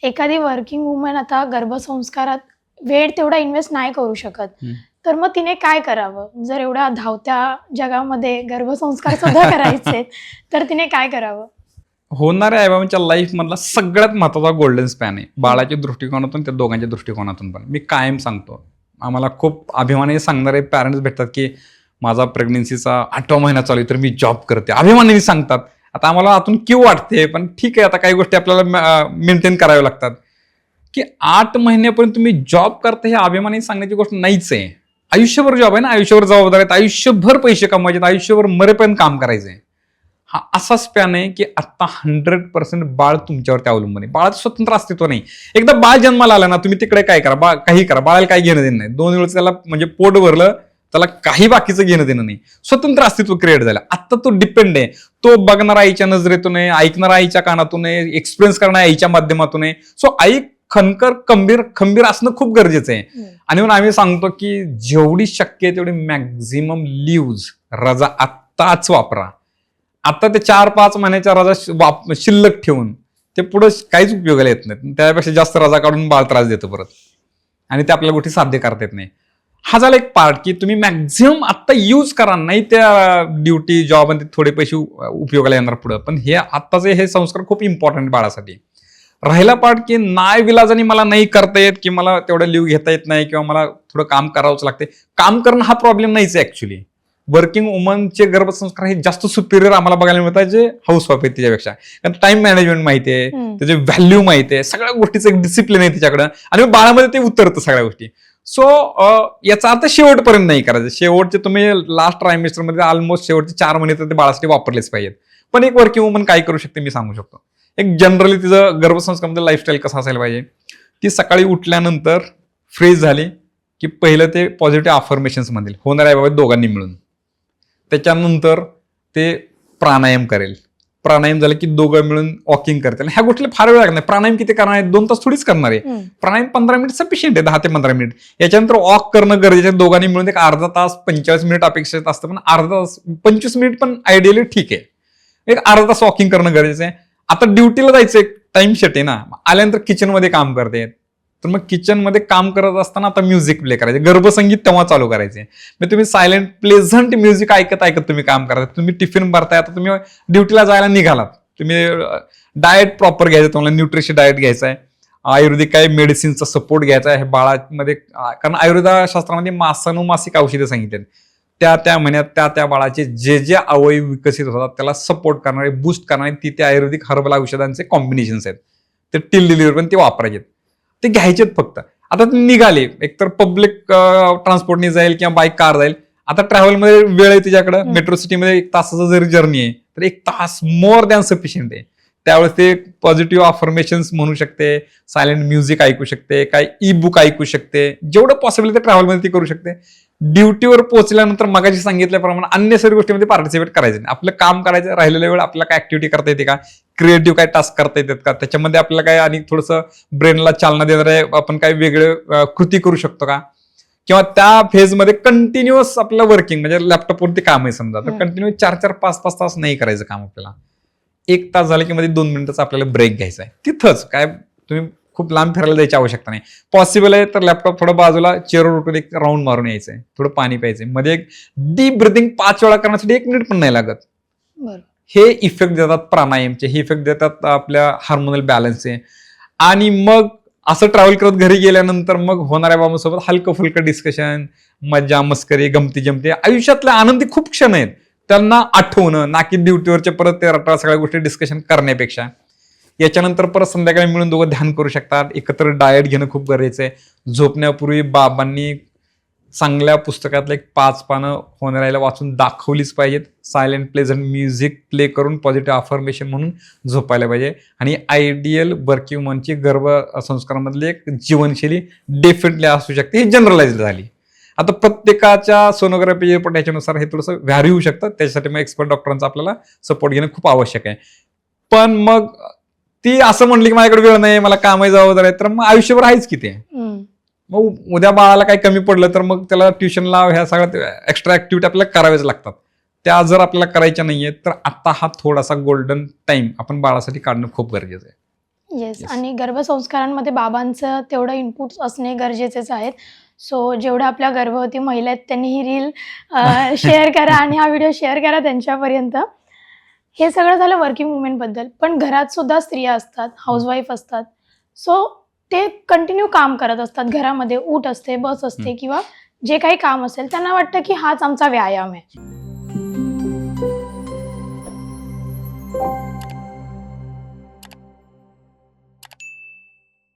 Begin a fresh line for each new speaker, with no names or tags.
एखादी working woman आता गर्भसंस्कारात वेळ तेवढा इन्व्हेस्ट नाही करू शकत, तर मग तिने काय करावं? जर एवढ्या धावत्या जगामध्ये गर्भसंस्कार सुद्धा करायचे तर तिने काय करावं?
होणाऱ्या आईबाबांच्या लाईफ मधला सगळ्यात महत्वाचा गोल्डन स्पॅन आहे, बाळाच्या दृष्टिकोनातून त्या दोघांच्या दृष्टिकोनातून पण. मी कायम सांगतो, आम्हाला खूप अभिमानाने सांगणारे पॅरेंट्स भेटतात की माझा प्रेग्नन्सीचा 8वा महिना चालू आहे तर मी जॉब करते, अभिमानाने सांगतात. आता आम्हाला आतून क्यू वाटते, पण ठीक आहे, आता काही गोष्टी आपल्याला मेंटेन कराव्या लागतात. की 8 महिन्यापर्यंत तुम्ही जॉब करता हे अभिमानाने सांगण्याची गोष्ट नाहीच आहे. आयुष्यभर जॉब आहे ना, आयुष्यभर जबाबदारी आहेत, आयुष्यभर पैसे कमवायचे, आयुष्यभर मरेपर्यंत काम करायचंय. हा असा स्पॅन आहे की आता 100% बाळ तुमच्यावरती अवलंबून आहे. बाळाचं स्वतंत्र अस्तित्व नाही. एकदा बाळ जन्माला आलं ना, तुम्ही तिकडे काय करा, बाळ काही करा, बाळाला काही घेणं देणं नाही. 2 वेळेस त्याला म्हणजे पोट भरलं, त्याला काही बाकीचं घेणं देणं नाही. स्वतंत्र अस्तित्व क्रिएट झालं. आता तो डिपेंड आहे. तो बघणारा आईच्या नजरेतून आहे, ऐकणारा आईच्या कानातून आहे, एक्सपिरियन्स करणारा आईच्या माध्यमातून आहे. सो आई खनकर खंबीर असणं खूप गरजेचं आहे. आणि म्हणून आम्ही सांगतो की जेवढी शक्य आहे तेवढी मॅक्झिमम लिव्ज रजा आत्ताच वापरा. आता ते 4-5 महिन्याच्या रजा शिल्लक ठेवून ते पुढे काहीच उपयोगाला येत नाही. त्यापेक्षा जास्त रजा काढून बाळ त्रास देतो परत, आणि ते आपल्याला गोष्टी साध्य करता येत नाही. हा झाला एक पार्ट की तुम्ही मॅक्झिमम आता यूज करा, नाही त्या ड्युटी जॉब आणि थोडे पैसे उपयोगाला येणार पुढे. पण हे आत्ताचे हे संस्कार खूप इम्पॉर्टंट बाळासाठी. राहिला पार्ट की नाही विलाजाने मला नाही करता येत, की मला तेवढं लिव्ह घेता येत नाही, किंवा मला थोडं काम करावंच लागते. काम करणं हा प्रॉब्लेम नाहीच आहे ऍक्च्युली. वर्किंग वुमनचे गर्भसंस्कार हे जास्त सुपिरियर आम्हाला बघायला मिळतात जे हाऊस वाईफ आहे त्याच्यापेक्षा. कारण टाइम मॅनेजमेंट माहिती आहे, त्याचे व्हॅल्यू माहिती आहे, सगळ्या गोष्टीचं एक डिसिप्लिन आहे तिच्याकडं, आणि बाळामध्ये ते उतरतं सगळ्या गोष्टी. सो याचा अर्थ शेवटपर्यंत नाही करायचं. शेवटचे तुम्ही लास्ट ट्रायमेस्टरमध्ये ऑलमोस्ट शेवटचे 4 महिने तर ते बाळासाठी वापरलेच पाहिजेत. पण एक वर्किंग वुमन काय करू शकते मी सांगू शकतो. एक जनरली तिचं गर्भसंस्कारामध्ये लाईफस्टाईल कसं असायला पाहिजे. ती सकाळी उठल्यानंतर फ्रेश झाली की पहिलं ते पॉझिटिव्ह अफर्मेशन्स म्हणतील होणार आहे बाबा दोघांनी मिळून. त्याच्यानंतर ते प्राणायाम करेल. प्राणायाम झालं की दोघं मिळून वॉकिंग करतील. ह्या गोष्टीला फार वेळ लागणार नाही. प्राणायाम किती करणार आहे, 2 तास थोडीच करणार आहे. प्राणायाम 15 मिनिट सफिशियंट आहे, 10 ते 15 मिनिट. याच्यानंतर वॉक करणं गरजेचं आहे. दोघांनी मिळून एक अर्धा तास 45 मिनिट अपेक्षित असतं, पण अर्धा तास 25 मिनिट पण आयडियली ठीक आहे. एक अर्धा तास वॉकिंग करणं गरजेचं आहे. आता ड्युटीला जायचं एक टाइम शेट आहे ना, आल्यानंतर किचनमध्ये काम करते, तर मग किचनमध्ये काम करत असताना आता म्युझिक प्ले करायचे, गर्भसंगीत तेव्हा चालू करायचे. मग तुम्ही सायलेंट प्लेझंट म्युझिक ऐकत तुम्ही काम करता. तुम्ही टिफिन भरताय, आता तुम्ही ड्युटीला जायला निघालात, तुम्ही डाएट प्रॉपर घ्यायचं, तुम्हाला न्यूट्रिशन डाएट घ्यायचा आहे, आयुर्वेदिक काही मेडिसिनचा सपोर्ट घ्यायचा आहे बाळामध्ये. कारण आयुर्वेदशास्त्रामध्ये मासानुमासिक औषधे सांगितले, त्या महिन्यात त्या बाळाचे जे अवयव विकसित होतात त्याला सपोर्ट करणारे, बूस्ट करणारे ते आयुर्वेदिक हर्बल औषधांचे कॉम्बिनेशन्स आहेत. ते टिल डिलिव्हरी पण ते वापरायचे, ते घ्यायचेत फक्त. आता ते निघाले, एकतर पब्लिक ट्रान्सपोर्टने जाईल किंवा बाईक कार जाईल. आता ट्रॅव्हलमध्ये वेळ आहे तिच्याकडे, मेट्रो सिटीमध्ये 1 तासाचा जरी जर्नी आहे तर 1 तास मोर दॅन सफिशियंट आहे. त्यावेळेस ते पॉझिटिव्ह अफर्मेशन्स म्हणू शकते, सायलेंट म्युझिक ऐकू शकते, काय ई बुक ऐकू शकते, जेवढं पॉसिबल ते ट्रॅव्हलमध्ये ती करू शकते. ड्युटीवर पोहोचल्यानंतर मगाशी सांगितल्याप्रमाणे अन्य सर्व गोष्टीमध्ये पार्टिसिपेट करायचं नाही. आपलं काम करायचं, राहिलेल्या वेळ आपल्याला काय ऍक्टिव्हिटी करता येते का, क्रिएटिव्ह काय टास्क करता येतात का, त्याच्यामध्ये आपल्याला काय आणि थोडंसं ब्रेनला चालना देणारे आपण काय वेगळे कृती करू शकतो का, किंवा त्या फेजमध्ये कंटिन्युअस आपल्याला वर्किंग म्हणजे लॅपटॉपवरती काम आहे समजा, तर कंटिन्यू 4-4, 5-5 तास नाही करायचं काम आपल्याला. 1 तास झालं की मध्ये 2 मिनिटाचा आपल्याला ब्रेक घ्यायचा आहे. तिथंच काय तुम्ही खूप लांब फिरायला जायची आवश्यकता नाही. पॉसिबल आहे तर लॅपटॉप थोडं बाजूला चेअरवर उठून एक राऊंड मारून यायचंय, थोडं पाणी प्यायचंय, मध्ये एक डीप ब्रिथिंग 5 वेळा करण्यासाठी 1 मिनिट पण नाही लागत. हे इफेक्ट देतात प्राणायामचे, हे इफेक्ट देतात आपल्या हार्मोनल बॅलन्सचे. आणि मग असं ट्रॅव्हल करत घरी गेल्यानंतर मग होणाऱ्या बाबांसोबत हलकं फुलकं डिस्कशन, मज्जा मस्करी, गमती जमती, आयुष्यातल्या आनंदी खूप क्षण आहेत त्यांना आठवणं, ना की ड्युटीवरच्या परत ते रटाळ सगळ्या गोष्टी डिस्कशन करण्यापेक्षा. याच्यानंतर परत संध्याकाळी मिळून दोघं ध्यान करू शकतात. एकत्र डाएट घेणं खूप गरजेचं आहे. झोपण्यापूर्वी बाबांनी चांगल्या पुस्तकातलं एक 5 पानं होणाऱ्याला वाचून दाखवलीच पाहिजेत. सायलेंट प्लेझंट म्युझिक प्ले करून पॉझिटिव्ह अफर्मेशन म्हणून झोपायला पाहिजे. आणि आयडियल वर्किंग वुमनची गर्भसंस्कारामधली एक जीवनशैली डेफिनेटली असू शकते. ही जनरलाइज झाली. आता प्रत्येकाच्या सोनोग्राफी रिपोर्ट याच्यानुसार हे थोडंसं व्हॅरी होऊ शकतं. त्याच्यासाठी मग एक्सपर्ट डॉक्टरांचा आपल्याला सपोर्ट घेणं खूप आवश्यक आहे. पण मग ती असं म्हणली की माझ्याकडे वेळ नाही, मला कामाची जबाबदारी आहे, तर मग आयुष्यभर आहेच की ते. मग उद्या बाळाला काही कमी पडलं तर मग त्याला ट्युशन लाव, ह्या सगळ्या एक्स्ट्रा ऍक्टिव्हिटी आपल्याला कराव्याच लागतात. त्या जर आपल्याला करायच्या नाहीये तर आता हा थोडासा गोल्डन टाइम आपण बाळासाठी काढणं खूप गरजेचं आहे.
Yes,
Yes.
आणि गर्भसंस्कारांमध्ये बाबांचं तेवढं इनपुट असणे गरजेचेच आहेत. सो जेवढ्या आपल्या गर्भवती महिला आहेत त्यांनी ही रील शेअर करा आणि हा व्हिडिओ शेअर करा त्यांच्यापर्यंत. हे सगळं झालं वर्किंग वुमेनबद्दल, पण घरात सुद्धा स्त्रिया असतात, हाऊसवाईफ असतात. सो ते कंटिन्यू काम करत असतात घरामध्ये, ऊठ असते, बस असते किंवा जे काही काम असेल त्यांना वाटतं की हाच आमचा व्यायाम आहे.